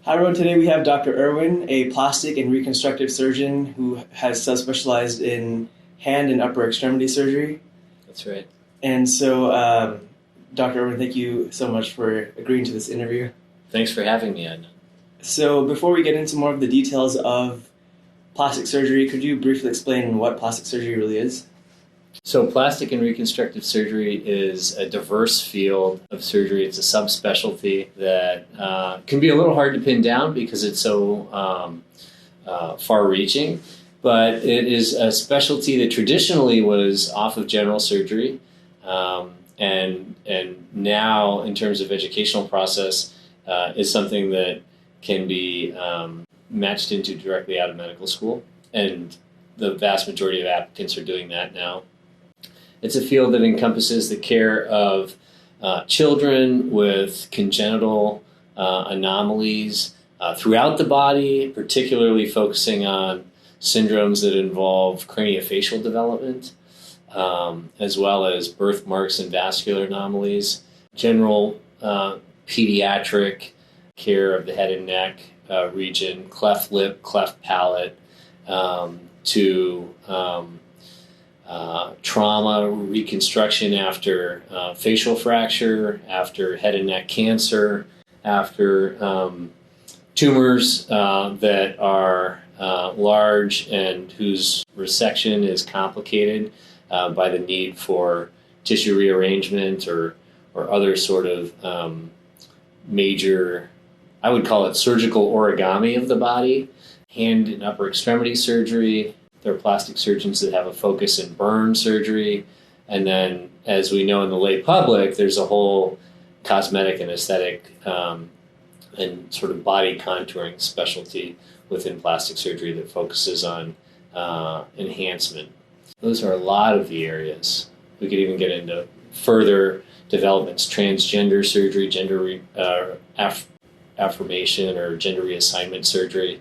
Hi everyone, today we have Dr. Irwin, a plastic and reconstructive surgeon who has subspecialized in hand and upper extremity surgery. That's right. And so, Dr. Irwin, thank you so much for agreeing to this interview. Thanks for having me, Adnan. So before we get into more of the details of plastic surgery, could you briefly explain what plastic surgery really is? So plastic and reconstructive surgery is a diverse field of surgery. It's a subspecialty that can be a little hard to pin down because it's so far-reaching, but it is a specialty that traditionally was off of general surgery, and now, in terms of educational process, is something that can be matched into directly out of medical school, and the vast majority of applicants are doing that now. It's a field that encompasses the care of children with congenital anomalies throughout the body, particularly focusing on syndromes that involve craniofacial development, as well as birthmarks and vascular anomalies, general pediatric care of the head and neck region, cleft lip, cleft palate, to trauma, reconstruction after facial fracture, after head and neck cancer, after tumors that are large and whose resection is complicated by the need for tissue rearrangement or other sort of major, I would call it surgical origami of the body, hand and upper extremity surgery. There are plastic surgeons that have a focus in burn surgery. And then, as we know in the lay public, there's a whole cosmetic and aesthetic and sort of body contouring specialty within plastic surgery that focuses on enhancement. Those are a lot of the areas. We could even get into further developments, transgender surgery, gender affirmation or gender reassignment surgery,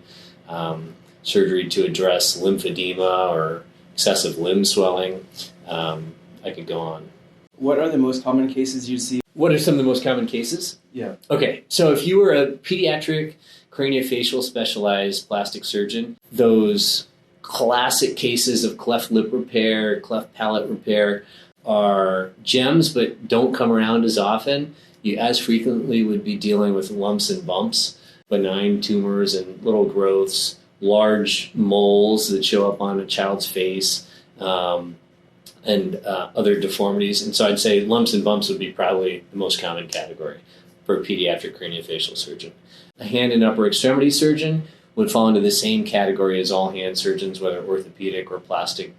surgery to address lymphedema or excessive limb swelling. I could go on. What are the most common cases you see? What are some of the most common cases? Yeah. Okay, so if you were a pediatric craniofacial specialized plastic surgeon, those classic cases of cleft lip repair, cleft palate repair are gems, but don't come around as often. You as frequently would be dealing with lumps and bumps, benign tumors and little growths, large moles that show up on a child's face, and other deformities. And so I'd say lumps and bumps would be probably the most common category for a pediatric craniofacial surgeon. A hand and upper extremity surgeon would fall into the same category as all hand surgeons, whether orthopedic or plastic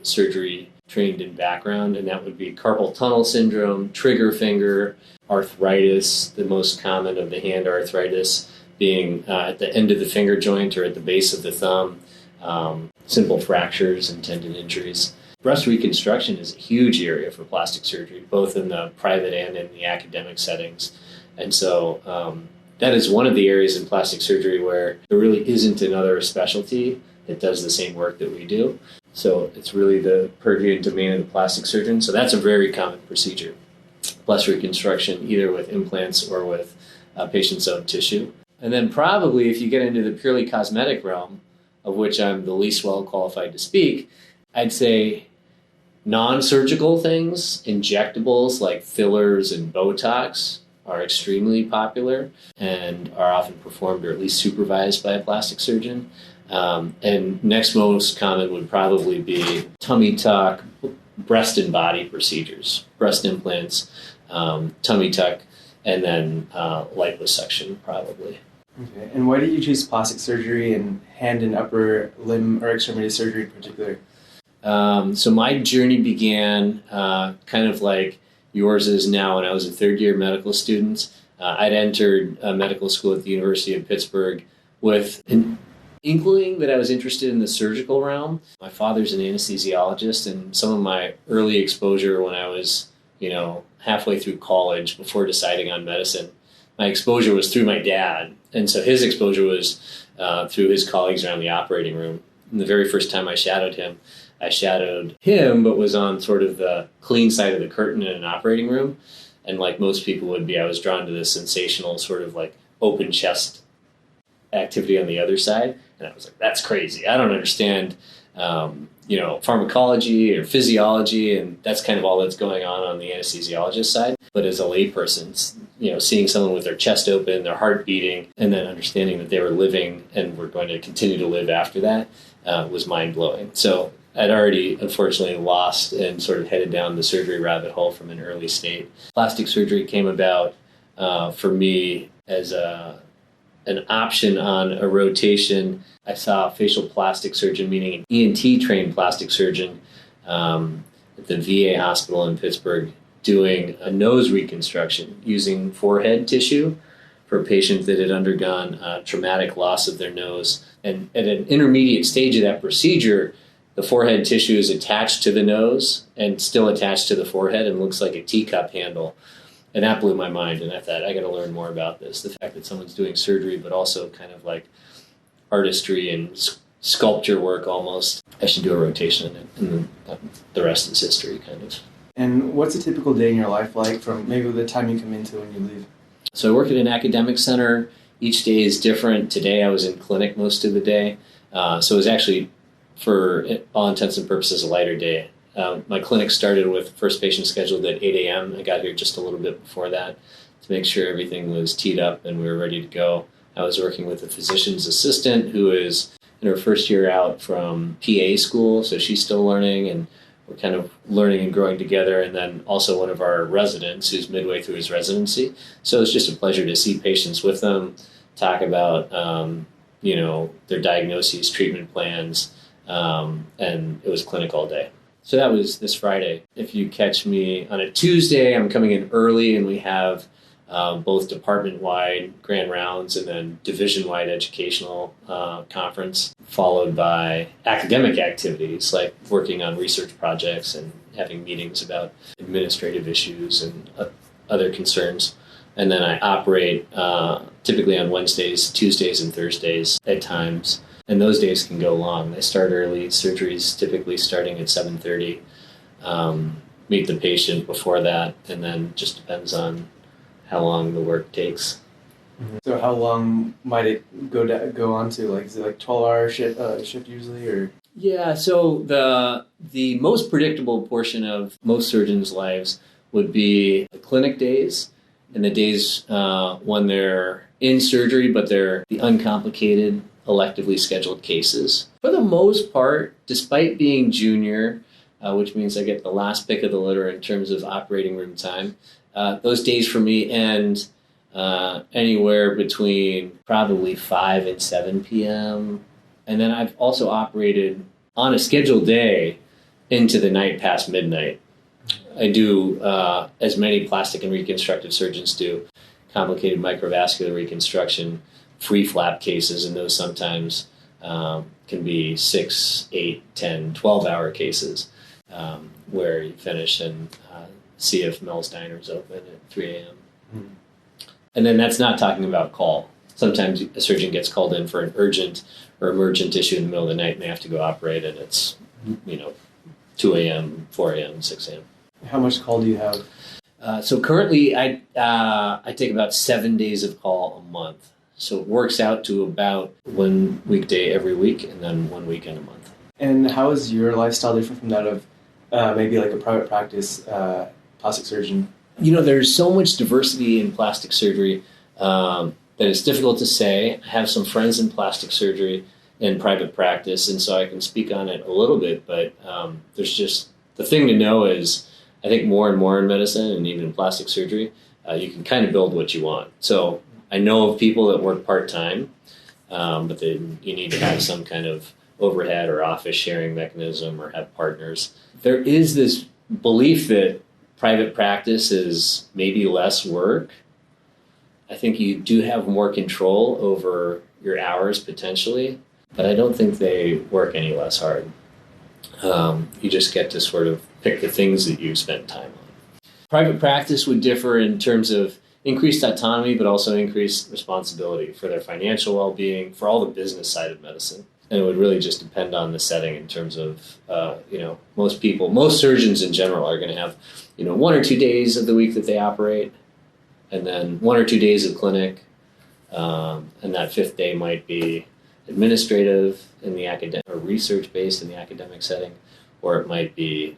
surgery trained in background, and that would be carpal tunnel syndrome, trigger finger, arthritis, the most common of the hand arthritis being at the end of the finger joint or at the base of the thumb, simple fractures and tendon injuries. Breast reconstruction is a huge area for plastic surgery, both in the private and in the academic settings. And so that is one of the areas in plastic surgery where there really isn't another specialty that does the same work that we do. So it's really the purview and domain of the plastic surgeon. So that's a very common procedure. Breast reconstruction, either with implants or with patient's own tissue. And then probably if you get into the purely cosmetic realm, of which I'm the least well qualified to speak, I'd say non-surgical things, injectables like fillers and Botox are extremely popular and are often performed or at least supervised by a plastic surgeon. And next most common would probably be tummy tuck, breast and body procedures, breast implants, tummy tuck, and then liposuction probably. Okay. And why did you choose plastic surgery and hand and upper limb or extremity surgery in particular? So my journey began kind of like yours is now when I was a third-year medical student. I'd entered medical school at the University of Pittsburgh with an inkling that I was interested in the surgical realm. My father's an anesthesiologist, and some of my early exposure when I was, halfway through college before deciding on medicine, my exposure was through my dad. And so his exposure was through his colleagues around the operating room. And the very first time I shadowed him, but was on sort of the clean side of the curtain in an operating room. And like most people would be, I was drawn to this sensational sort of like open chest activity on the other side. And I was like, that's crazy. I don't understand, pharmacology or physiology, and that's kind of all that's going on the anesthesiologist side. But as a layperson, seeing someone with their chest open, their heart beating, and then understanding that they were living and were going to continue to live after that was mind-blowing. So I'd already, unfortunately, lost and sort of headed down the surgery rabbit hole from an early state. Plastic surgery came about for me as an option on a rotation. I saw a facial plastic surgeon, meaning an ENT-trained plastic surgeon at the VA hospital in Pittsburgh, doing a nose reconstruction using forehead tissue for a patient that had undergone a traumatic loss of their nose. And at an intermediate stage of that procedure, the forehead tissue is attached to the nose and still attached to the forehead and looks like a teacup handle. And that blew my mind. And I thought, I got to learn more about this. The fact that someone's doing surgery, but also kind of like artistry and sculpture work almost. I should do a rotation in it. And then the rest is history, kind of. And what's a typical day in your life like from maybe the time you come in to when you leave? So I work at an academic center. Each day is different. Today I was in clinic most of the day. So it was actually, for all intents and purposes, a lighter day. My clinic started with first patient scheduled at 8 a.m. I got here just a little bit before that to make sure everything was teed up and we were ready to go. I was working with a physician's assistant who is in her first year out from PA school, so she's still learning, and we're kind of learning and growing together. And then also one of our residents who's midway through his residency. So it's just a pleasure to see patients with them, talk about their diagnoses, treatment plans, and it was clinic all day. So that was this Friday. If you catch me on a Tuesday, I'm coming in early, and we have both department-wide grand rounds and then division-wide educational conference, followed by academic activities like working on research projects and having meetings about administrative issues and other concerns. And then I operate typically on Wednesdays, Tuesdays, and Thursdays at times. And those days can go long. They start early. Surgeries typically starting at 7:30. Meet the patient before that, and then just depends on how long the work takes. Mm-hmm. So how long might it go on to? Like, is it like 12-hour shift usually, or? Yeah. So the most predictable portion of most surgeons' lives would be the clinic days and the days when they're in surgery, but they're the uncomplicated, electively scheduled cases. For the most part, despite being junior, which means I get the last pick of the litter in terms of operating room time, those days for me end anywhere between probably 5 and 7 p.m. And then I've also operated on a scheduled day into the night past midnight. I do, as many plastic and reconstructive surgeons do, complicated microvascular reconstruction, free flap cases, and those sometimes can be 6, 8, 10, 12-hour cases where you finish and see if Mel's Diner's open at 3 a.m. Mm-hmm. And then that's not talking about call. Sometimes a surgeon gets called in for an urgent or emergent issue in the middle of the night and they have to go operate, and it's 2 a.m., 4 a.m., 6 a.m. How much call do you have? So currently I take about 7 days of call a month. So it works out to about 1 weekday every week and then 1 weekend a month. And how is your lifestyle different from that of maybe like a private practice plastic surgeon? There's so much diversity in plastic surgery that it's difficult to say. I have some friends in plastic surgery in private practice, and so I can speak on it a little bit, but there's just, the thing to know is, I think more and more in medicine and even in plastic surgery, you can kind of build what you want. So I know of people that work part-time, but then you need to have some kind of overhead or office sharing mechanism or have partners. There is this belief that private practice is maybe less work. I think you do have more control over your hours potentially, but I don't think they work any less hard. You just get to sort of pick the things that you spend time on. Private practice would differ in terms of increased autonomy, but also increased responsibility for their financial well-being, for all the business side of medicine. And it would really just depend on the setting in terms of, most surgeons in general are going to have, 1 or 2 days of the week that they operate, and then 1 or 2 days of clinic, And that fifth day might be administrative in the academic or research-based in the academic setting, or it might be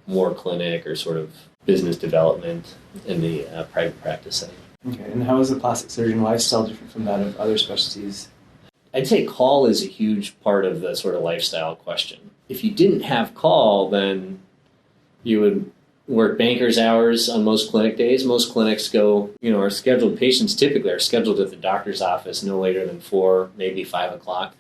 more clinic or sort of business development in the private practice setting. Okay, and how is the plastic surgeon lifestyle different from that of other specialties? I'd say call is a huge part of the sort of lifestyle question. If you didn't have call, then you would work banker's hours on most clinic days. Most clinics are scheduled, patients typically are scheduled at the doctor's office no later than 4, maybe 5 o'clock.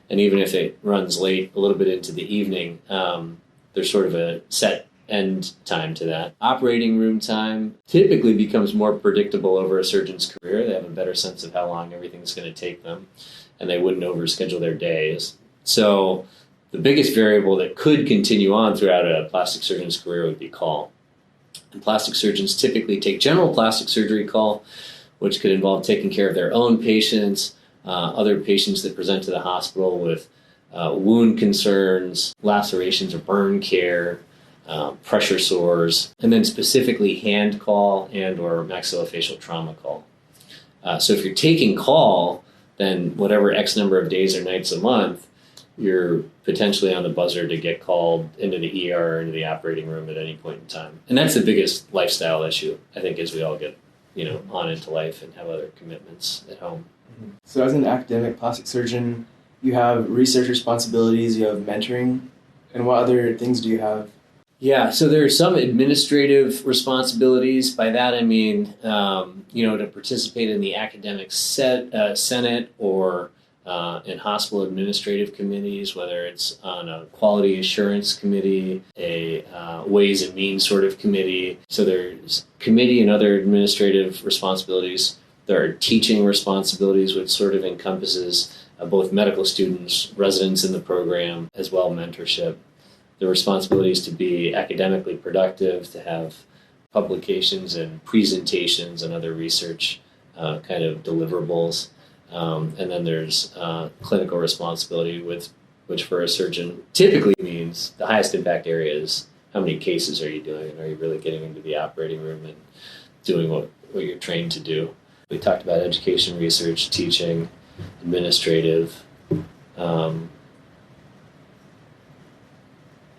And even if it runs late, a little bit into the evening, there's sort of a set end time to that. Operating room time typically becomes more predictable over a surgeon's career. They have a better sense of how long everything's going to take them, and they wouldn't overschedule their days. So the biggest variable that could continue on throughout a plastic surgeon's career would be call. And plastic surgeons typically take general plastic surgery call, which could involve taking care of their own patients, other patients that present to the hospital with wound concerns, lacerations or burn care, pressure sores, and then specifically hand call and or maxillofacial trauma call. So if you're taking call, then whatever X number of days or nights a month, you're potentially on the buzzer to get called into the ER or into the operating room at any point in time. And that's the biggest lifestyle issue, I think, as we all get, on into life and have other commitments at home. Mm-hmm. So as an academic plastic surgeon, you have research responsibilities, you have mentoring, and what other things do you have? Yeah, so there are some administrative responsibilities. By that I mean, to participate in the academic senate or in hospital administrative committees, whether it's on a quality assurance committee, a ways and means sort of committee. So there's committee and other administrative responsibilities. There are teaching responsibilities, which sort of encompasses both medical students, residents in the program, as well mentorship. The responsibilities to be academically productive, to have publications and presentations and other research kind of deliverables. And then there's clinical responsibility, which for a surgeon typically means the highest impact area is how many cases are you doing, and are you really getting into the operating room and doing what you're trained to do. We talked about education, research, teaching, administrative. I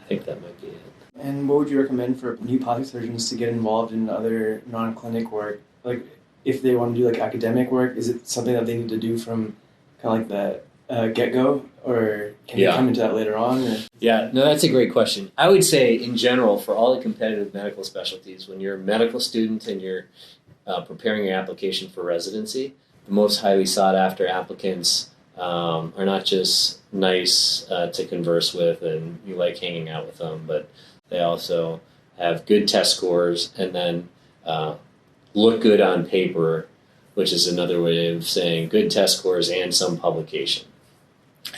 think that might be it. And what would you recommend for new plastic surgeons to get involved in other non-clinic work? Like, if they want to do academic work, is it something that they need to do from kind of the get-go, or can they come into that later on? Or? Yeah, no, that's a great question. I would say, in general, for all the competitive medical specialties, when you're a medical student and you're preparing your application for residency, the most highly sought-after applicants are not just nice to converse with and you like hanging out with them, but they also have good test scores and then look good on paper, which is another way of saying good test scores and some publication.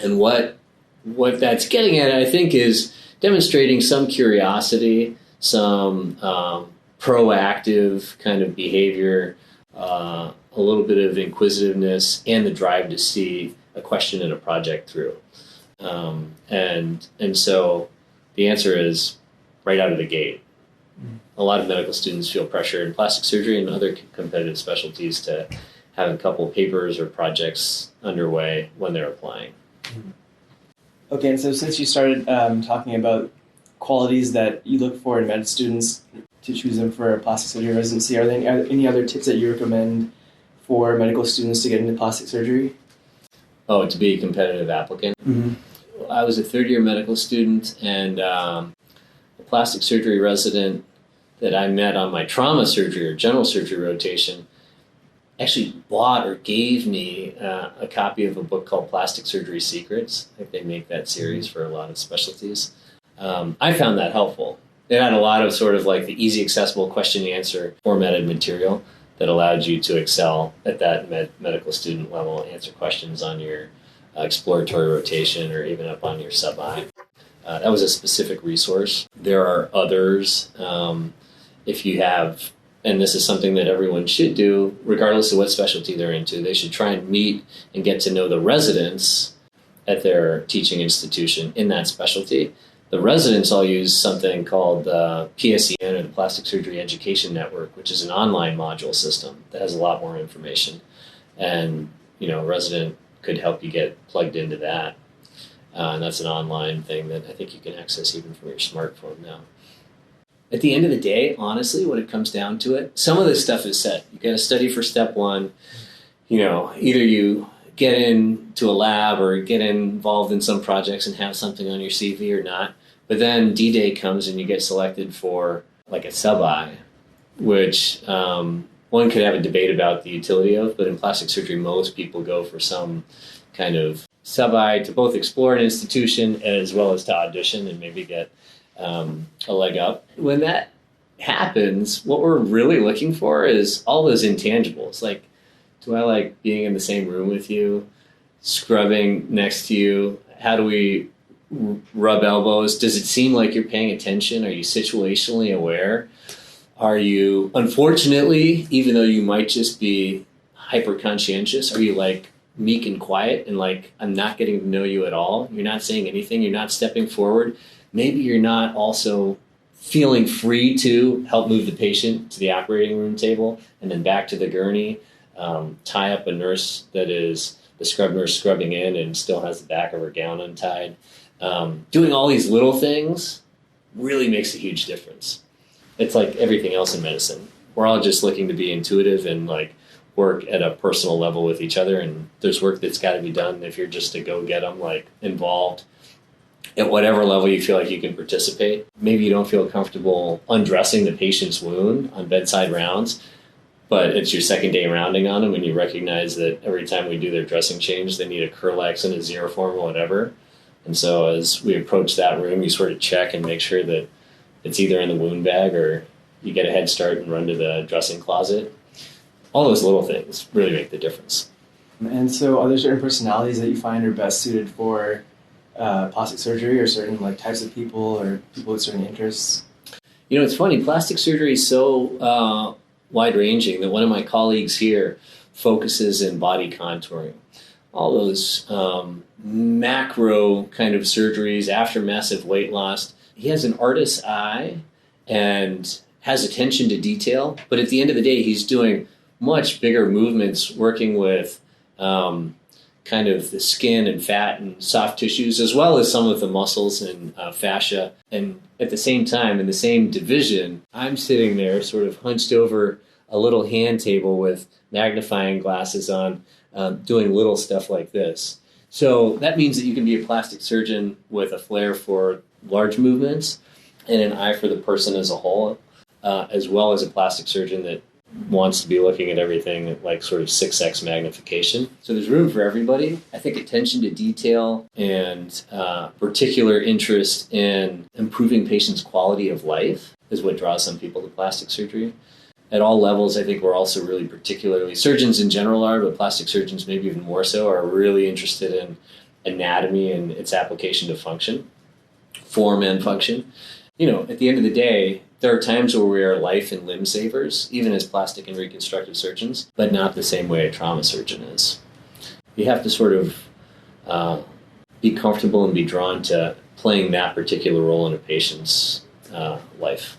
And what that's getting at, I think, is demonstrating some curiosity, some proactive kind of behavior, a little bit of inquisitiveness, and the drive to see a question and a project through. And so the answer is right out of the gate. A lot of medical students feel pressure in plastic surgery and other competitive specialties to have a couple papers or projects underway when they're applying. Okay, and so since you started talking about qualities that you look for in med students to choose them for a plastic surgery residency, are there any other tips that you recommend for medical students to get into plastic surgery? Oh, to be a competitive applicant? Mm-hmm. I was a third-year medical student, and a plastic surgery resident that I met on my trauma surgery or general surgery rotation actually bought or gave me a copy of a book called Plastic Surgery Secrets. I think they make that series for a lot of specialties. I found that helpful. It had a lot of sort of the easy, accessible question-answer formatted material that allowed you to excel at that medical student level, answer questions on your exploratory rotation or even up on your sub-I. That was a specific resource. There are others. If you have, and this is something that everyone should do, regardless of what specialty they're into, they should try and meet and get to know the residents at their teaching institution in that specialty. The residents all use something called PSEN, or the Plastic Surgery Education Network, which is an online module system that has a lot more information. And, a resident could help you get plugged into that. And that's an online thing that I think you can access even from your smartphone now. At the end of the day, honestly, when it comes down to it, some of this stuff is set. You got to study for step one. Either you get into a lab or get involved in some projects and have something on your CV or not. But then D-Day comes and you get selected for like a sub-I, which one could have a debate about the utility of, but in plastic surgery, most people go for some kind of sub-I to both explore an institution as well as to audition and maybe get a leg up. When that happens, what we're really looking for is all those intangibles. Like, do I like being in the same room with you, scrubbing next to you? How do we rub elbows? Does it seem like you're paying attention? Are you situationally aware? Are you, unfortunately, even though you might just be hyper conscientious, are you like meek and quiet and like, I'm not getting to know you at all? You're not saying anything. You're not stepping forward. Maybe you're not also feeling free to help move the patient to the operating room table and then back to the gurney, tie up a nurse that is the scrub nurse scrubbing in and still has the back of her gown untied. Doing all these little things really makes a huge difference. It's like everything else in medicine. We're all just looking to be intuitive and like work at a personal level with each other. And there's work that's got to be done if you're just to go get them, like involved at whatever level you feel like you can participate. Maybe you don't feel comfortable undressing the patient's wound on bedside rounds, but it's your second day rounding on them and you recognize that every time we do their dressing change, they need a Curlex and a Xeroform or whatever. And so as we approach that room, you sort of check and make sure that it's either in the wound bag or you get a head start and run to the dressing closet. All those little things really make the difference. And so are there certain personalities that you find are best suited for plastic surgery, or certain like types of people or people with certain interests? It's funny. Plastic surgery is so wide-ranging that one of my colleagues here focuses in body contouring. All those macro kind of surgeries after massive weight loss. He has an artist's eye and has attention to detail, but at the end of the day, he's doing much bigger movements, working with kind of the skin and fat and soft tissues, as well as some of the muscles and fascia. And at the same time, in the same division, I'm sitting there sort of hunched over a little hand table with magnifying glasses on, doing little stuff like this. So that means that you can be a plastic surgeon with a flair for large movements and an eye for the person as a whole, as well as a plastic surgeon that wants to be looking at everything at like sort of 6x magnification. So there's room for everybody. I think attention to detail and particular interest in improving patients' quality of life is what draws some people to plastic surgery. At all levels, I think we're also really particularly, surgeons in general are, but plastic surgeons maybe even more so, are really interested in anatomy and its application to function, form and function. At the end of the day, there are times where we are life and limb savers, even as plastic and reconstructive surgeons, but not the same way a trauma surgeon is. You have to sort of be comfortable and be drawn to playing that particular role in a patient's life.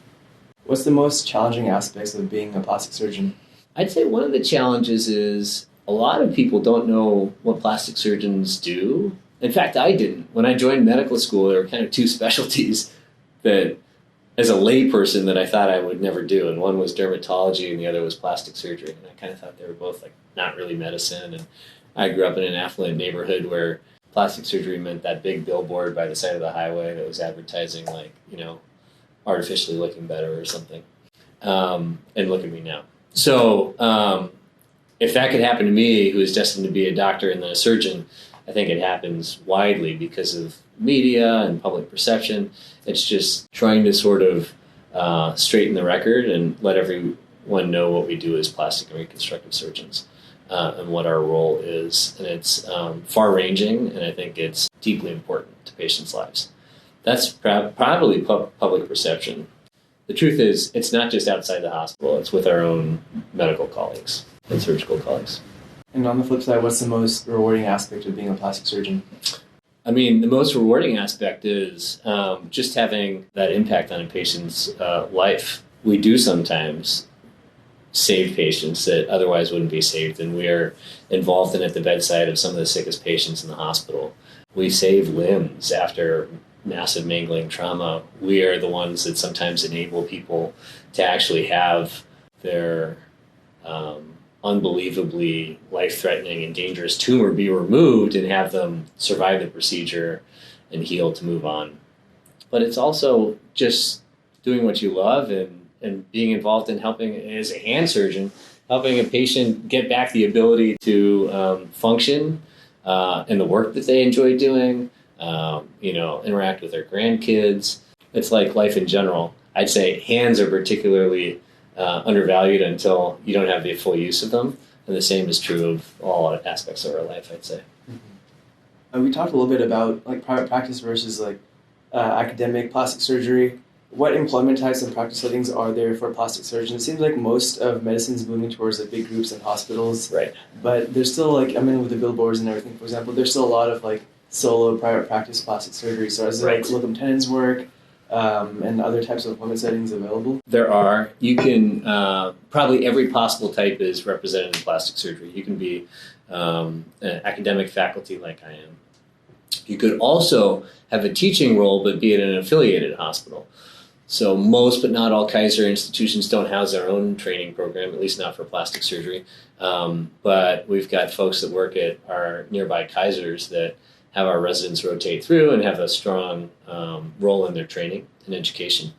What's the most challenging aspects of being a plastic surgeon? I'd say one of the challenges is a lot of people don't know what plastic surgeons do. In fact, I didn't. When I joined medical school, there were kind of two specialties that, as a layperson, that I thought I would never do. And one was dermatology and the other was plastic surgery. And I kind of thought they were both like not really medicine. And I grew up in an affluent neighborhood where plastic surgery meant that big billboard by the side of the highway that was advertising like, artificially looking better or something. And look at me now. So if that could happen to me, who is destined to be a doctor and then a surgeon, I think it happens widely because of media and public perception. It's just trying to sort of straighten the record and let everyone know what we do as plastic and reconstructive surgeons and what our role is. And it's far-ranging, and I think it's deeply important to patients' lives. That's probably public perception. The truth is, it's not just outside the hospital. It's with our own medical colleagues and surgical colleagues. And on the flip side, what's the most rewarding aspect of being a plastic surgeon? I mean, the most rewarding aspect is just having that impact on a patient's life. We do sometimes save patients that otherwise wouldn't be saved. And we are involved in at the bedside of some of the sickest patients in the hospital. We save limbs after massive mangling trauma. We are the ones that sometimes enable people to actually have their unbelievably life-threatening and dangerous tumor be removed and have them survive the procedure and heal to move on. But it's also just doing what you love and being involved in helping as a hand surgeon, helping a patient get back the ability to function in the work that they enjoy doing, interact with their grandkids. It's like life in general. I'd say hands are particularly undervalued until you don't have the full use of them. And the same is true of all aspects of our life, I'd say. Mm-hmm. We talked a little bit about like private practice versus like academic plastic surgery. What employment types and practice settings are there for plastic surgeons? It seems like most of medicine is moving towards like big groups and hospitals. Right. But there's still like, I mean, with the billboards and everything, for example, there's still a lot of like solo private practice plastic surgery. So is there like locum tenens work and other types of employment settings available? There are. You can, probably every possible type is represented in plastic surgery. You can be an academic faculty like I am. You could also have a teaching role, but be at an affiliated hospital. So most, but not all, Kaiser institutions don't house their own training program, at least not for plastic surgery. But we've got folks that work at our nearby Kaisers that have our residents rotate through and have a strong role in their training and education.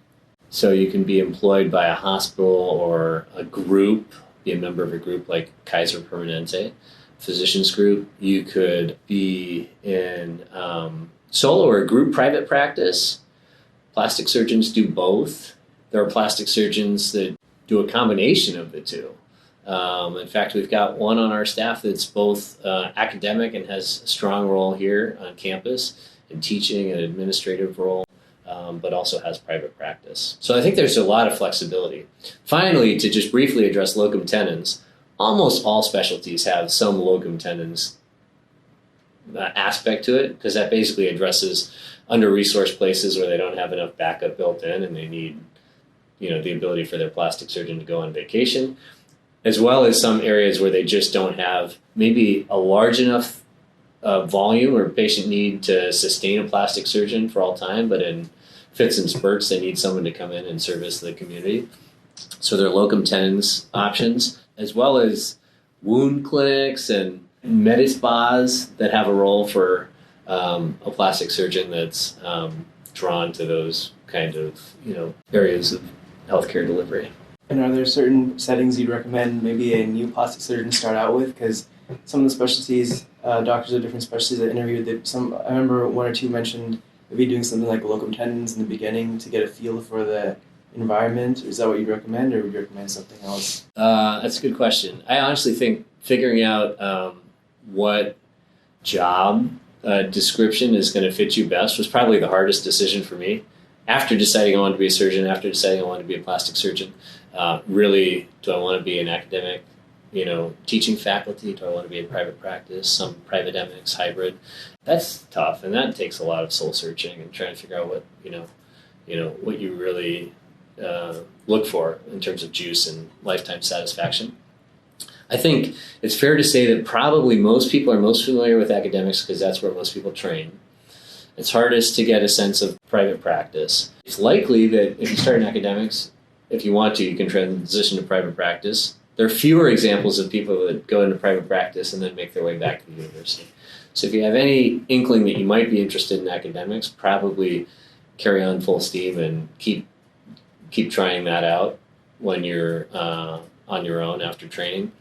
So you can be employed by a hospital or a group, be a member of a group like Kaiser Permanente, physicians group. You could be in solo or group private practice. Plastic surgeons do both. There are plastic surgeons that do a combination of the two. In fact, we've got one on our staff that's both academic and has a strong role here on campus in teaching, an administrative role, but also has private practice. So I think there's a lot of flexibility. Finally, to just briefly address locum tenens, almost all specialties have some locum tenens aspect to it, because that basically addresses under-resourced places where they don't have enough backup built in and they need, the ability for their plastic surgeon to go on vacation, as well as some areas where they just don't have maybe a large enough volume or patient need to sustain a plastic surgeon for all time, but in fits and spurts, they need someone to come in and service the community. So there are locum tenens options, as well as wound clinics and medi-spas that have a role for a plastic surgeon that's drawn to those kind of areas of healthcare delivery. And are there certain settings you'd recommend maybe a new plastic surgeon start out with? Because some of the specialties, doctors of different specialties I interviewed, I remember one or two mentioned maybe doing something like locum tenens in the beginning to get a feel for the environment. Is that what you'd recommend, or would you recommend something else? That's a good question. I honestly think figuring out what job description is going to fit you best was probably the hardest decision for me. After deciding I wanted to be a surgeon, after deciding I wanted to be a plastic surgeon, really, do I want to be an academic, teaching faculty? Do I want to be in private practice, some private-demics, hybrid? That's tough, and that takes a lot of soul searching and trying to figure out what, what you really look for in terms of juice and lifetime satisfaction. I think it's fair to say that probably most people are most familiar with academics because that's where most people train. It's hardest to get a sense of private practice. It's likely that if you start in academics, if you want to, you can transition to private practice. There are fewer examples of people that go into private practice and then make their way back to the university. So if you have any inkling that you might be interested in academics, probably carry on full steam and keep trying that out when you're on your own after training,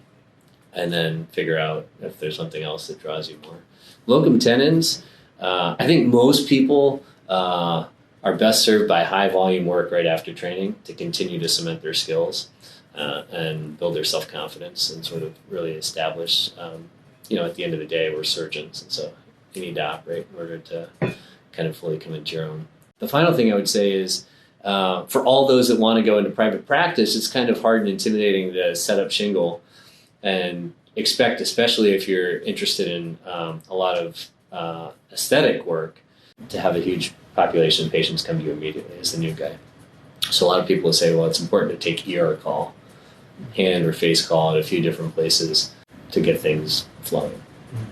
and then figure out if there's something else that draws you more. Locum tenens, I think most people are best served by high volume work right after training to continue to cement their skills and build their self-confidence and sort of really establish, at the end of the day, we're surgeons, and so you need to operate in order to kind of fully come into your own. The final thing I would say is, for all those that want to go into private practice, it's kind of hard and intimidating to set up shingle and expect, especially if you're interested in a lot of aesthetic work, to have a huge population of patients come to you immediately as the new guy. So a lot of people will say, well, it's important to take ER call hand or face call at a few different places to get things flowing.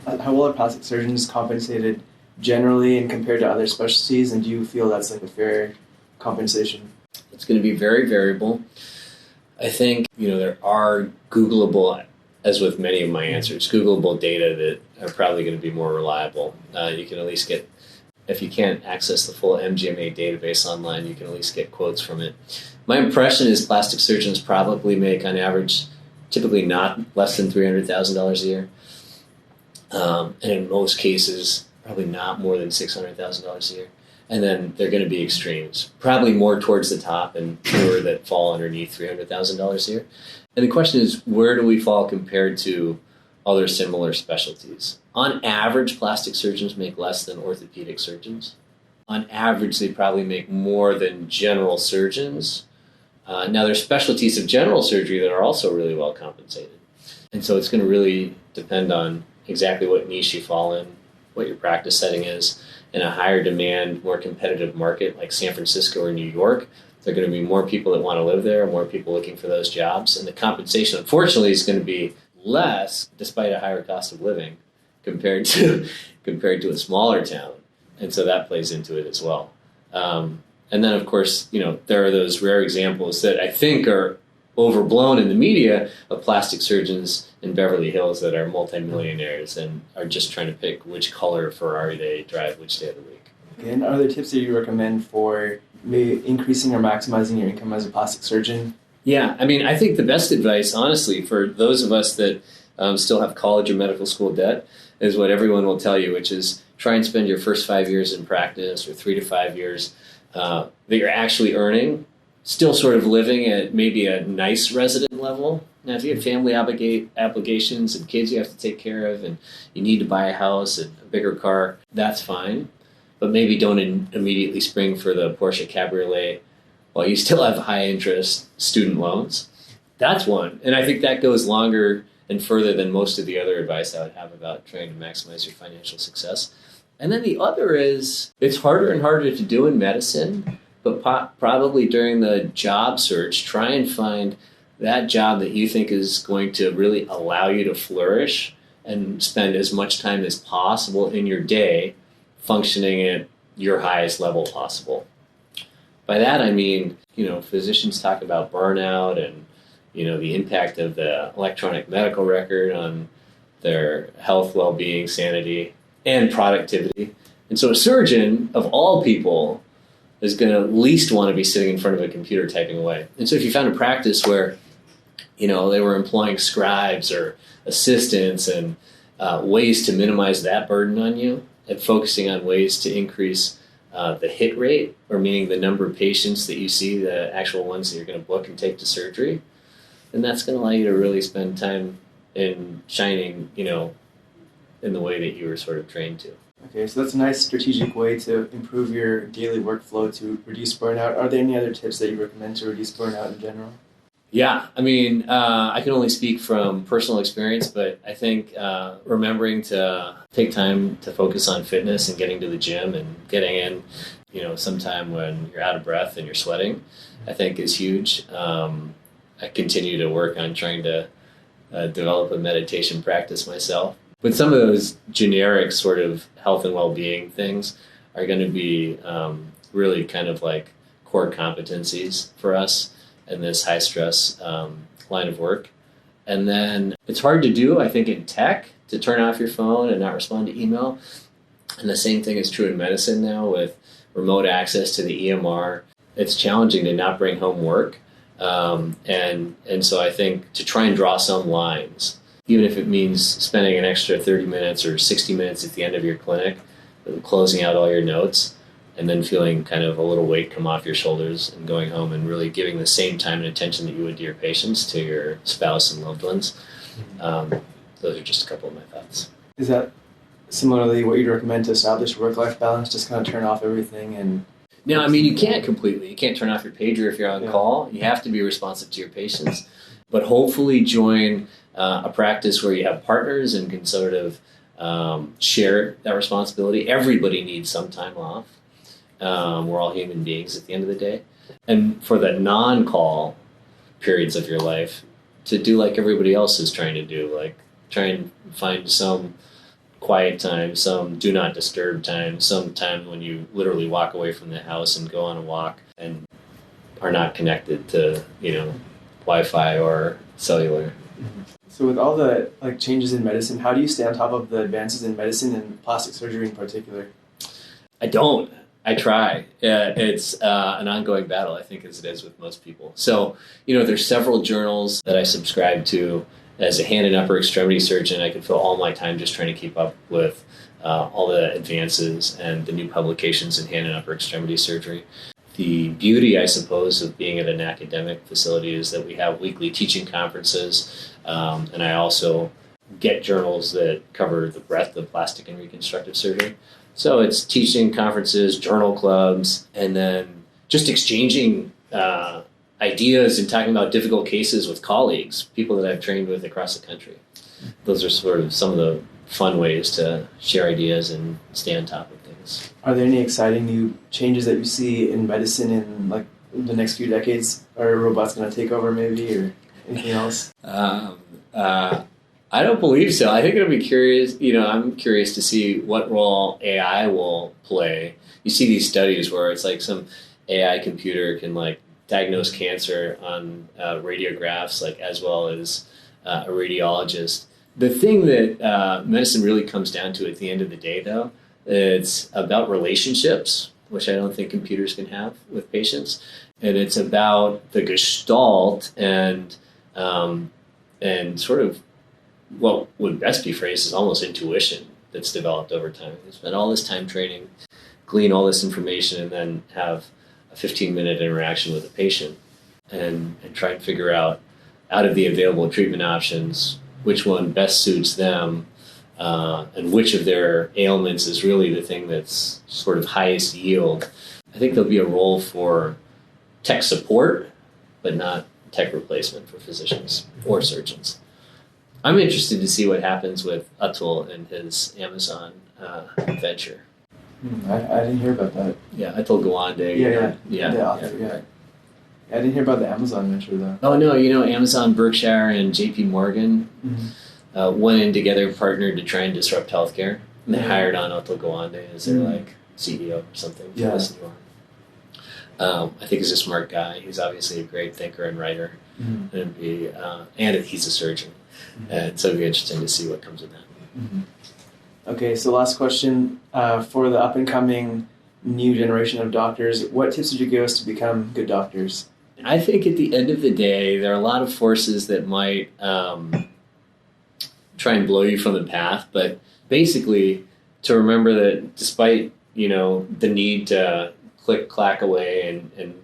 How well are plastic surgeons compensated generally and compared to other specialties, and do you feel that's like a fair compensation? It's going to be very variable. I think, there are Googleable, as with many of my answers, Googleable data that are probably going to be more reliable. You can at least get, if you can't access the full MGMA database online, you can at least get quotes from it. My impression is plastic surgeons probably make, on average, typically not less than $300,000 a year. And in most cases, probably not more than $600,000 a year. And then they're going to be extremes, probably more towards the top and fewer that fall underneath $300,000 a year. And the question is, where do we fall compared to other similar specialties? On average, plastic surgeons make less than orthopedic surgeons. On average, they probably make more than general surgeons. Now, there's specialties of general surgery that are also really well compensated. And so it's going to really depend on exactly what niche you fall in, what your practice setting is. In a higher demand, more competitive market like San Francisco or New York, there are going to be more people that want to live there, more people looking for those jobs. And the compensation, unfortunately, is going to be less despite a higher cost of living compared to a smaller town. And so that plays into it as well. And then, of course, there are those rare examples that I think are overblown in the media of plastic surgeons in Beverly Hills that are multimillionaires and are just trying to pick which color Ferrari they drive which day of the week. Okay, and are there tips that you recommend for maybe increasing or maximizing your income as a plastic surgeon? Yeah, I think the best advice, honestly, for those of us that still have college or medical school debt is what everyone will tell you, which is try and spend your first 5 years in practice or 3 to 5 years that you're actually earning, still sort of living at maybe a nice resident level. Now, if you have family obligations and kids you have to take care of and you need to buy a house and a bigger car, that's fine. But maybe don't immediately spring for the Porsche Cabriolet while you still have high interest student loans. That's one. And I think that goes longer and further than most of the other advice I would have about trying to maximize your financial success. And then the other is, it's harder and harder to do in medicine, but probably during the job search, try and find that job that you think is going to really allow you to flourish and spend as much time as possible in your day functioning at your highest level possible. By that I mean, physicians talk about burnout and, the impact of the electronic medical record on their health, well-being, sanity, and productivity. And so a surgeon, of all people, is going to at least want to be sitting in front of a computer typing away. And so if you found a practice where, they were employing scribes or assistants and ways to minimize that burden on you and focusing on ways to increase the hit rate, or meaning the number of patients that you see, the actual ones that you're going to book and take to surgery, then that's going to allow you to really spend time in shining, in the way that you were sort of trained to. Okay, so that's a nice strategic way to improve your daily workflow to reduce burnout. Are there any other tips that you recommend to reduce burnout in general? Yeah, I can only speak from personal experience, but I think remembering to take time to focus on fitness and getting to the gym and getting in, sometime when you're out of breath and you're sweating, I think is huge. I continue to work on trying to develop a meditation practice myself. But some of those generic sort of health and well-being things are going to be really kind of like core competencies for us in this high-stress line of work. And then it's hard to do, I think, in tech to turn off your phone and not respond to email. And the same thing is true in medicine now with remote access to the EMR. It's challenging to not bring home work. And so I think to try and draw some lines, even if it means spending an extra 30 minutes or 60 minutes at the end of your clinic, closing out all your notes, and then feeling kind of a little weight come off your shoulders and going home and really giving the same time and attention that you would to your patients, to your spouse and loved ones. Those are just a couple of my thoughts. Is that similarly what you'd recommend to establish work-life balance, just kind of turn off everything? And no, you can't completely. You can't turn off your pager if you're on call. You have to be responsive to your patients. But hopefully join a practice where you have partners and can sort of share that responsibility. Everybody needs some time off. We're all human beings at the end of the day. And for the non-call periods of your life, to do like everybody else is trying to do, like try and find some quiet time, some do not disturb time, some time when you literally walk away from the house and go on a walk and are not connected to, Wi-Fi or cellular. So with all the changes in medicine, how do you stay on top of the advances in medicine and plastic surgery in particular? I don't. I try. It's an ongoing battle, I think, as it is with most people. So, there's several journals that I subscribe to. As a hand and upper extremity surgeon, I could fill all my time just trying to keep up with all the advances and the new publications in hand and upper extremity surgery. The beauty, I suppose, of being at an academic facility is that we have weekly teaching conferences, and I also get journals that cover the breadth of plastic and reconstructive surgery. So it's teaching conferences, journal clubs, and then just exchanging ideas and talking about difficult cases with colleagues, people that I've trained with across the country. Those are sort of some of the fun ways to share ideas and stay on top of things. Are there any exciting new changes that you see in medicine in the next few decades? Are robots going to take over maybe, or anything else? I don't believe so. I think it'll be curious. I'm curious to see what role AI will play. You see these studies where it's like some AI computer can diagnose cancer on radiographs, as well as a radiologist. The thing that medicine really comes down to at the end of the day, though, it's about relationships, which I don't think computers can have with patients, and it's about the gestalt and sort of what would best be phrased as almost intuition that's developed over time. We spend all this time training, glean all this information, and then have a 15-minute interaction with a patient and try and figure out of the available treatment options, which one best suits them, and which of their ailments is really the thing that's sort of highest yield. I think there'll be a role for tech support, but not tech replacement for physicians or surgeons. I'm interested to see what happens with Atul and his Amazon venture. I didn't hear about that. Yeah, Atul Gawande. Yeah. The author, yeah. I didn't hear about the Amazon venture, though. Oh, no, Amazon, Berkshire, and JP Morgan went in together, partnered to try and disrupt healthcare. And they hired on Atul Gawande as their, CEO or something. Yeah. Listen to him. I think he's a smart guy. He's obviously a great thinker and writer. And he's a surgeon. And so it'll be interesting to see what comes of that. Okay, so last question. For the up-and-coming new generation of doctors, what tips would you give us to become good doctors? I think at the end of the day, there are a lot of forces that might try and blow you from the path, but basically to remember that despite, the need to click, clack away and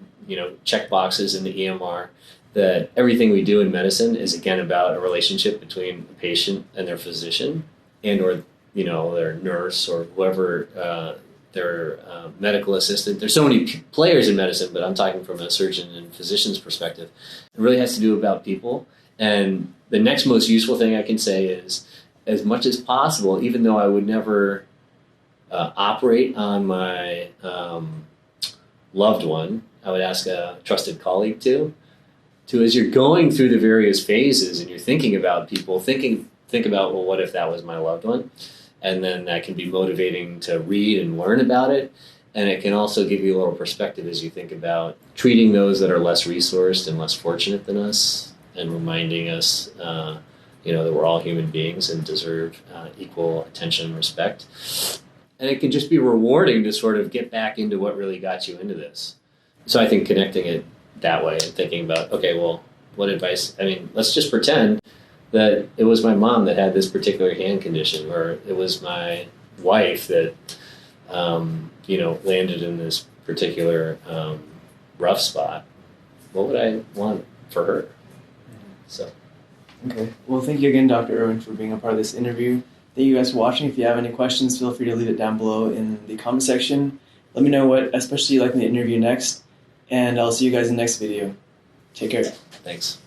check boxes in the EMR, that everything we do in medicine is, again, about a relationship between a patient and their physician and or, their nurse or whoever their medical assistant. There's so many players in medicine, but I'm talking from a surgeon and physician's perspective. It really has to do about people. And the next most useful thing I can say is, as much as possible, even though I would never operate on my loved one, I would ask a trusted colleague to as you're going through the various phases and you're thinking about people, think about, well, what if that was my loved one? And then that can be motivating to read and learn about it. And it can also give you a little perspective as you think about treating those that are less resourced and less fortunate than us, and reminding us, that we're all human beings and deserve equal attention and respect. And it can just be rewarding to sort of get back into what really got you into this. So I think connecting it that way and thinking about, okay, well, what advice? Let's just pretend that it was my mom that had this particular hand condition, or it was my wife that, landed in this particular rough spot. What would I want for her? So. Okay. Well, thank you again, Dr. Irwin, for being a part of this interview. Thank you guys for watching. If you have any questions, feel free to leave it down below in the comment section. Let me know what especially you'd like me to interview next, and I'll see you guys in the next video. Take care. Thanks.